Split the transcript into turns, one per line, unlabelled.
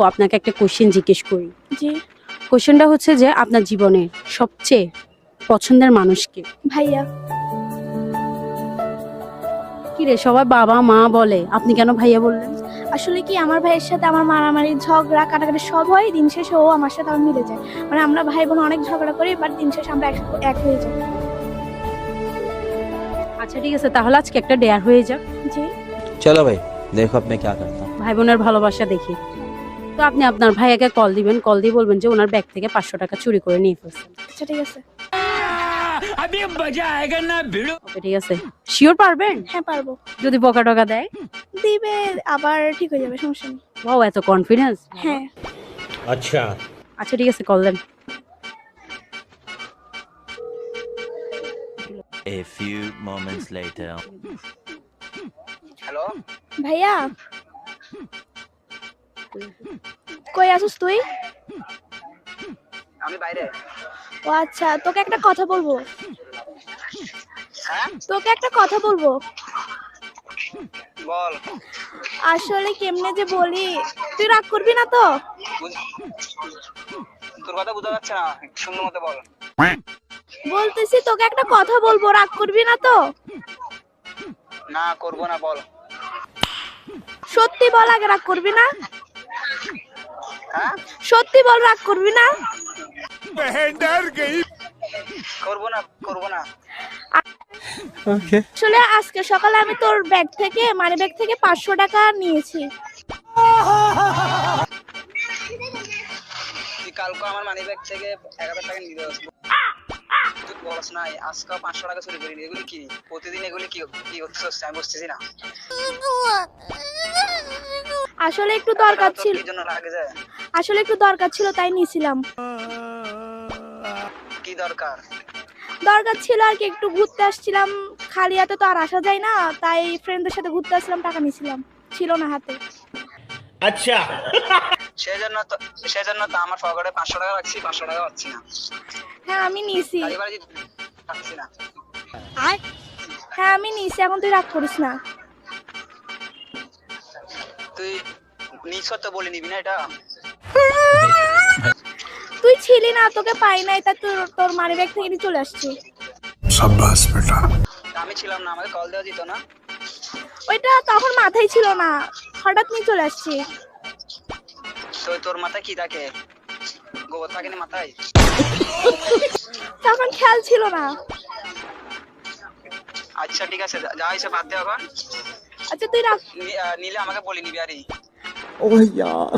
আপনাকে একটা কোশ্চেন জিজ্ঞেস করি।
জি।
কোশ্চেনটা হচ্ছে যে আপনার জীবনের সবচেয়ে পছন্দের মানুষ কে?
ভাইয়া।
কি রে, সবাই বাবা মা বলে, আপনি কেন ভাইয়া বললেন?
আসলে কি আমার ভাইয়ের সাথে আমার মারামারি ঝগড়া কাটাকাটি সব হয়, দিন শেষে ও আমার সাথে মিলে যায়। মানে আমরা ভাই বোন অনেক ঝগড়া করি, বাট দিন শেষে আমরা এক হয়ে যাই।
আচ্ছা ঠিক আছে, তাহলে আজকে একটা ডেয়ার হয়ে যাক।
জি।
चलो भाई देखो अब मैं क्या करता हूँ।
ভাই বোনের ভালোবাসা দেখি। তো আপনি আপনার ভাইয়াকে কল দিবেন, কল দিয়ে বলবেন যে ওনার ব্যাগ থেকে 500 টাকা চুরি করে নিয়ে ফেলছেন।
আচ্ছা ঠিক আছে।
अभी मजा आएगा ना भिड़ो।
ওকে ঠিক আছে, শিওর পারবেন?
হ্যাঁ পারবো।
যদি বকা টকা দেয়?
দিবে, আবার ঠিক হয়ে যাবে, সমস্যা নেই।
ওয়াও, এত কনফিডেন্স।
হ্যাঁ।
अच्छा
আচ্ছা ঠিক আছে, কল দেন।
A few moments later.
Hello,
ভাইয়া কই আছিস তুই?
আমি বাইরে।
ও আচ্ছা, তোকে একটা কথা বলবো।
হ্যাঁ
তোকে একটা কথা বলবো।
বল।
আসলে কেমনে যে বলি, তুই রাগ করবি না তো?
তোর কথা বোঝা যাচ্ছে না, একটু সুন্দর মতো বল।
বলতেছি তোকে একটা কথা বলবো, রাগ করবি না তো?
না করবো না, বল।
সত্যি বল, আগে রাগ করবি না?
হ্যাঁ
সত্যি বল, রাগ করবি না?
করবো না, করবো না।
আসলে আজকে সকালে আমি তোর ব্যাগ থেকে, মানি ব্যাগ থেকে 500 টাকা নিয়েছি।
তুই কালকে আমার মানি ব্যাগ থেকে 1000 টাকা নিয়ে দেওয়া, তুই বলস না আজকে 500 টাকা চুরি করিনি। এগুলি কি প্রতিদিন, এগুলি কি কি হচ্ছে আমি বুঝতেছি না।
আসলে একটু দরকার ছিল,
কি জন্য লাগে যায়?
আসলে একটু দরকার ছিল তাই নিয়েছিলাম।
কি দরকার?
দরকার ছিল আর কি, একটু ঘুরতে আসছিলাম, খালি হাতে তো আর আসা যায় না, তাই ফ্রেন্ডদের সাথে ঘুরতে আসছিলাম, টাকা নিয়েছিলাম, ছিল না হাতে।
अच्छा
সেজন্য তো আমার পকেটে 500 টাকা রাখছি, 500 টাকা পাচ্ছি না।
হ্যাঁ আমি নিয়েছি।
এবারে পাচ্ছি না।
হ্যাঁ আমি নিয়েছি, এখন তুই রাগ করিস না।
তুই নিজ তো বলে নিবি না এটা।
তুই ছিলি না, তোকে পাই নাই, তাই তোর মানি ব্যাগ থেকে নিয়ে চলে আসছি।
शाबाश बेटा।
আমি ছিলাম না, আমাকে কল দেওয়া যেত না।
ওইটা তখন মাথায় ছিল না, হঠাৎ নিয়ে চলে আসছি।
তো তোর মাথায় কি থাকে? গোবর থাকে না মাথায়?
তখন খেয়াল ছিল না।
আচ্ছা ঠিক আছে, যা হয়েছে বাদ দে এখন।
আচ্ছা তুই রাগ।
নিলে আমাকে বলে নিবি আরে।
ओ यार